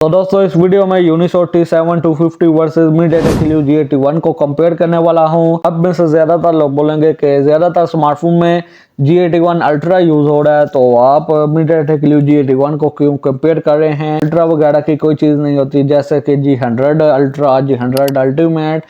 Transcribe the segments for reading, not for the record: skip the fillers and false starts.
तो दोस्तों इस वीडियो में यूनिसॉट T7250 versus MediaTek Helio G81 को कंपेयर करने वाला हूं। अब में से ज्यादातर लोग बोलेंगे कि ज्यादातर स्मार्टफोन में G81 अल्ट्रा यूज हो रहा है, तो आप MediaTek Helio G81 को क्यों कंपेयर कर रहे हैं। अल्ट्रा वगैरह की कोई चीज नहीं होती, जैसे कि G100 ultra, G100 ultimate,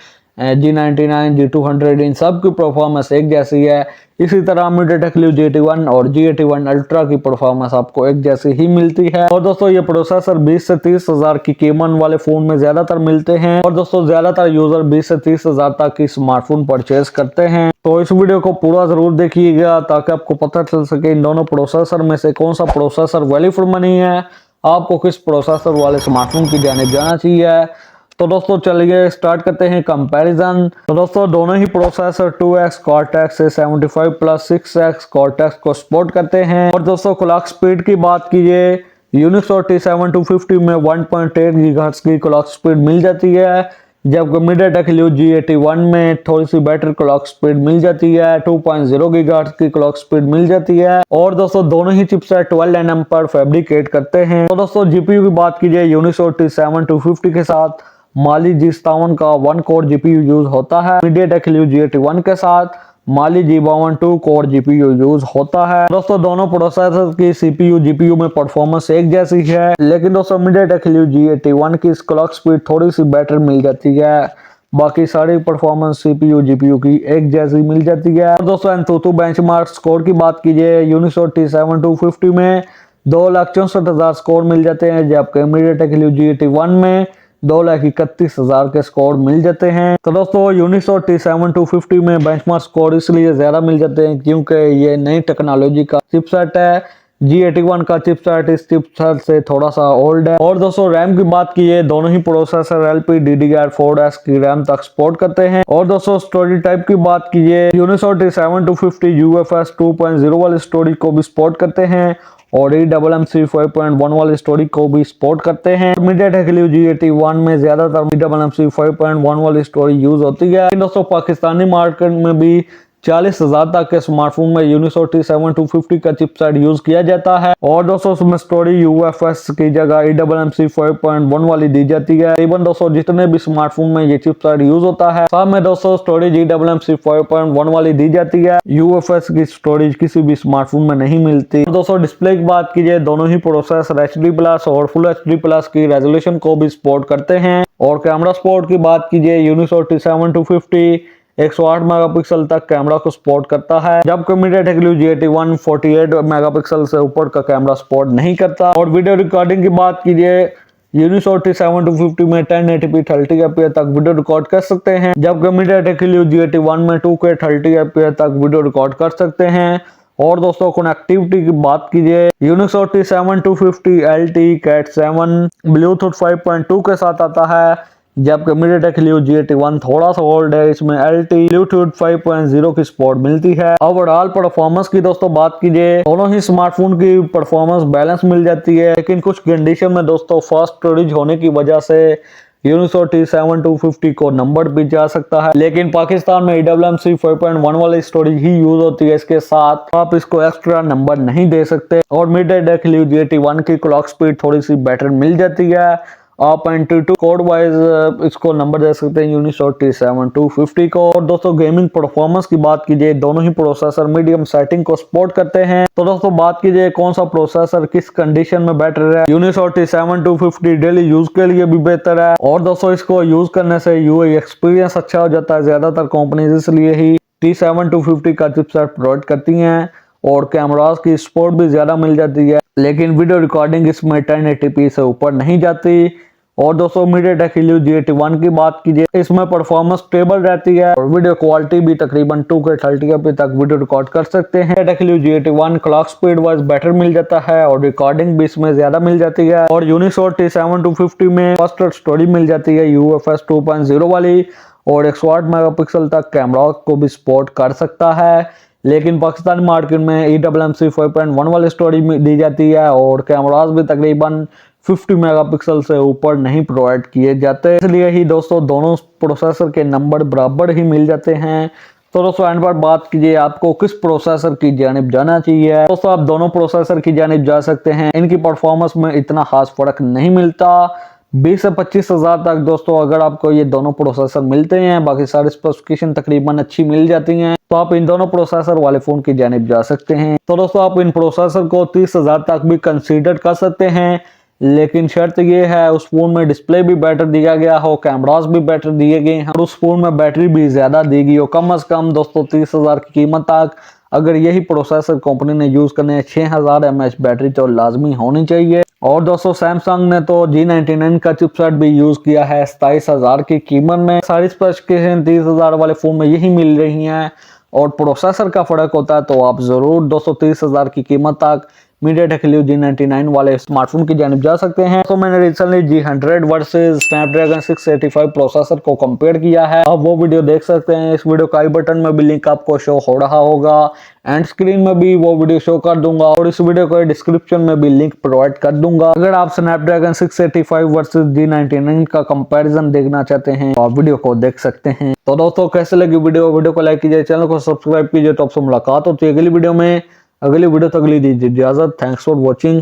G99, G200 इन सब की परफॉर्मेंस एक जैसी है। इसी तरह MediaTek Helio G81 और G81 अल्ट्रा की परफॉर्मेंस आपको एक जैसी ही मिलती है। और दोस्तों ये प्रोसेसर 20 से 30 हजार की कीमत वाले फोन में ज्यादातर मिलते हैं और दोस्तों ज्यादातर यूजर 20 से 30 हजार तक की स्मार्टफोन परचेज करते हैं। तो इस वीडियो को पूरा जरूर देखिएगा ताकि आपको पता चल सके इन दोनों प्रोसेसर में से कौन सा प्रोसेसर वैल्यू फॉर मनी है, आपको किस प्रोसेसर वाले स्मार्टफोन की जानिब जाना चाहिए। तो दोस्तों चलिए स्टार्ट करते हैं कंपैरिजन। तो दोस्तों दोनों ही processor 2x Cortex A75 plus 6x Cortex को सपोर्ट करते हैं। और दोस्तों क्लॉक स्पीड की बात कीजिए, यूनिसॉट T7250 में 1.8 GHz की क्लॉक स्पीड मिल जाती है, जबकि MediaTek Helio G81 में थोड़ी सी बेटर क्लॉक स्पीड मिल जाती है, 2.0 GHz की क्लॉक स्पीड मिल जाती है। और दोस्तों दोनों ही चिपसेट 12 nm पर फैब्रिकेट करते हैं। तो दोस्तों जीपीयू की बात कीजिए, यूनिसॉट T7250 के साथ माली G57 का 1 कोर जीपीयू यूज होता है। MediaTek Helio G81 के साथ माली G52 2 कोर जीपीयू यूज होता है। दोस्तों दोनों प्रोसेसर की सीपीयू जीपीयू में परफॉर्मेंस एक जैसी है, लेकिन दोस्तों MediaTek Helio G81 की क्लॉक स्पीड थोड़ी सी बेटर मिल जाती है। बाकी सारी परफॉर्मेंस सीपीयू जीपीयू की एक जैसी मिल जाती है। और दोस्तों एंतुतु बेंचमार्क स्कोर की बात कीजिए, यूनिसॉट T7250 में 2,64,000 स्कोर मिल जाते हैं, जबकि MediaTek Helio G81 में 2,31,000 के स्कोर मिल जाते हैं। तो दोस्तों यूनिसॉट T7250 में बेंचमार्क स्कोर इसलिए ज्यादा मिल जाते हैं क्योंकि ये नई टेक्नोलॉजी का चिपसेट है। G81 का चिपसेट इस चिपसेट से थोड़ा सा ओल्ड है। और दोस्तों रैम की बात कीजिए, दोनों ही प्रोसेसर LPDDR4X की रैम तक सपोर्ट करते हैं। और दोस्तों स्टोरेज टाइप की बात कीजिए, यूनिसॉट T7250 UFS 2.0 वाली स्टोरेज को भी सपोर्ट करते हैं और eMMC 5.1 वाली स्टोरेज को भी सपोर्ट करते हैं। MediaTek Helio G81 में ज्यादातर eMMC 5.1 वाली स्टोरेज यूज होती है। दोस्तों पाकिस्तानी मार्केट में भी 40,000 तक के स्मार्टफोन में यूनिसॉट T7250 का चिपसेट यूज किया जाता है। और दोस्तों उसमें स्टोरेज UFS की जगह eMMC 5.1 वाली दी जाती है। इवन दोस्तों जितने भी स्मार्टफोन में ये चिपसेट यूज होता है, सब में दोस्तों स्टोरेज eMMC 5.1 वाली दी जाती है। UFS की स्टोरेज किसी भी स्मार्टफोन में नहीं मिलती। दोस्तों डिस्प्ले की बात कीजिए, दोनों ही प्रोसेसर HD+ और फुल HD+ की रेजोल्यूशन को भी सपोर्ट करते हैं। और कैमरा सपोर्ट की बात कीजिए, यूनिसॉट T7250 108 मेगापिक्सल तक कैमरा को सपोर्ट करता है, जबकि MediaTek Helio G81 48 मेगापिक्सल से ऊपर का कैमरा सपोर्ट नहीं करता। और वीडियो रिकॉर्डिंग की बात कीजिए, यूनिसॉट T7250 में 1080p 30fps तक वीडियो रिकॉर्ड कर सकते हैं, जबकि MediaTek Helio G81 में 2K 30fps तक वीडियो रिकॉर्ड कर सकते हैं। और दोस्तों कनेक्टिविटी की बात कीजिए, यूनिसॉट T7250 LTE Cat 7 ब्लूटूथ 5.2 के साथ आता है, जबकि MediaTek Helio G81 थोड़ा सा ओल्ड है, इसमें LTE ब्लूटूथ 5.0 की सपोर्ट मिलती है। ओवरऑल परफॉर्मेंस की दोस्तों बात कीजिए, दोनों ही स्मार्टफोन की परफॉर्मेंस बैलेंस मिल जाती है, लेकिन कुछ कंडीशन में दोस्तों फास्ट स्टोरेज होने की वजह से यूनिसॉट T7250 को नंबर भी जा सकता है। लेकिन पाकिस्तान में eMMC 5.1 वाली स्टोरेज ही यूज होती है, इसके साथ आप इसको एक्स्ट्रा नंबर नहीं दे सकते। और MediaTek Helio G81 की क्लॉक स्पीड थोड़ी सी बेटर मिल जाती है, आप Antutu कोड वाइज इसको नंबर दे सकते हैं यूनिसॉट T7250 को। और दोस्तों गेमिंग परफॉर्मेंस की बात कीजिए, दोनों ही प्रोसेसर मीडियम सेटिंग को सपोर्ट करते हैं। तो दोस्तों बात कीजिए कौन सा प्रोसेसर किस कंडीशन में बेटर है, यूनिसॉट T7250 डेली यूज के लिए भी बेहतर है। और दोस्तों इसको यूज करने से यूआई एक्सपीरियंस अच्छा हो जाता है। ज्यादातर कंपनीज इसलिए ही T7250 का चिपसेट प्रोवाइड करती हैं और कैमरास की सपोर्ट भी ज्यादा मिल जाती है, लेकिन वीडियो रिकॉर्डिंग इसमें 1080p से ऊपर नहीं जाती। और दोस्तों MediaTek Helio G81 की बात कीजिए, इसमें परफॉर्मेंस स्टेबल रहती है और वीडियो क्वालिटी भी तकरीबन 2K 30fps तक वीडियो रिकॉर्ड कर सकते हैं। MediaTek Helio G81 clock speed wise better मिल जाता है और रिकॉर्डिंग भी इसमें ज्यादा मिल जाती है। और यूनिसॉट T7250 में फास्ट स्टोरेज मिल जाती है UFS 2.0 वाली और 108 मेगापिक्सल तक कैमरा को भी सपोर्ट कर सकता है। लेकिन पाकिस्तानी मार्केट में eMMC 5.1 वाली स्टोरेज दी जाती है और कैमरास भी तकरीबन 50 मेगापिक्सल से ऊपर नहीं प्रोवाइड किए जाते, इसलिए ही दोस्तों दोनों प्रोसेसर के नंबर बराबर ही मिल जाते हैं। तो दोस्तों एंड पर बात कीजिए आपको किस प्रोसेसर की जानिब जाना चाहिए। दोस्तों आप दोनों प्रोसेसर की जानिब जा सकते हैं, इनकी परफॉर्मेंस में इतना खास फर्क नहीं मिलता। 20 से 25 हजार तक दोस्तों अगर आपको ये दोनों प्रोसेसर मिलते हैं, बाकी सारी स्पेसिफिकेशन तकरीबन अच्छी मिल जाती हैं, तो आप इन दोनों प्रोसेसर वाले फोन की जानिब जा सकते हैं। तो दोस्तों आप इन प्रोसेसर को 30 हजार तक भी कंसीडर कर सकते हैं, लेकिन शर्त ये है उस फोन में डिस्प्ले भी बेटर दिया गया हो, कैमरास भी बेटर दिए गए हैं और उस फोन में बैटरी भी ज्यादा दी गई हो। कम से कम दोस्तों 30 हजार की कीमत तक अगर यही प्रोसेसर कंपनी ने यूज करने हैं, 6000 mAh बैटरी तो लाजमी होनी चाहिए। और दोस्तों सैमसंग ने तो G99 का चिपसेट भी यूज किया है 27,000 की कीमत में। सारी स्पेसिफिकेशन 30,000 वाले फोन में यही मिल रही हैं और प्रोसेसर का फर्क होता है, तो आप जरूर 230,000 की कीमत तक MediaTek Helio G99 वाले स्मार्टफोन की जानिब जा सकते हैं। तो मैंने recently G100 versus Snapdragon 685 processor को कंपेयर किया है, आप वो वीडियो देख सकते हैं। इस वीडियो का आई बटन में भी लिंक आपको शो हो रहा होगा, एंड स्क्रीन में भी वो वीडियो शो कर दूंगा और इस वीडियो को डिस्क्रिप्शन में भी लिंक प्रोवाइड कर दूंगा। अगर आप स्नैपड्रैगन 685 वर्सेस G99 का कंपैरिजन देखना चाहते हैं तो आप वीडियो को देख सकते हैं। तो दोस्तों कैसे लगी वीडियो को लाइक कीजिए, चैनल को सब्सक्राइब कीजिए। तो आपसे मुलाकात होती है अगली वीडियो में। अगली वीडियो तक लीजिए इजाजत। Thanks for watching.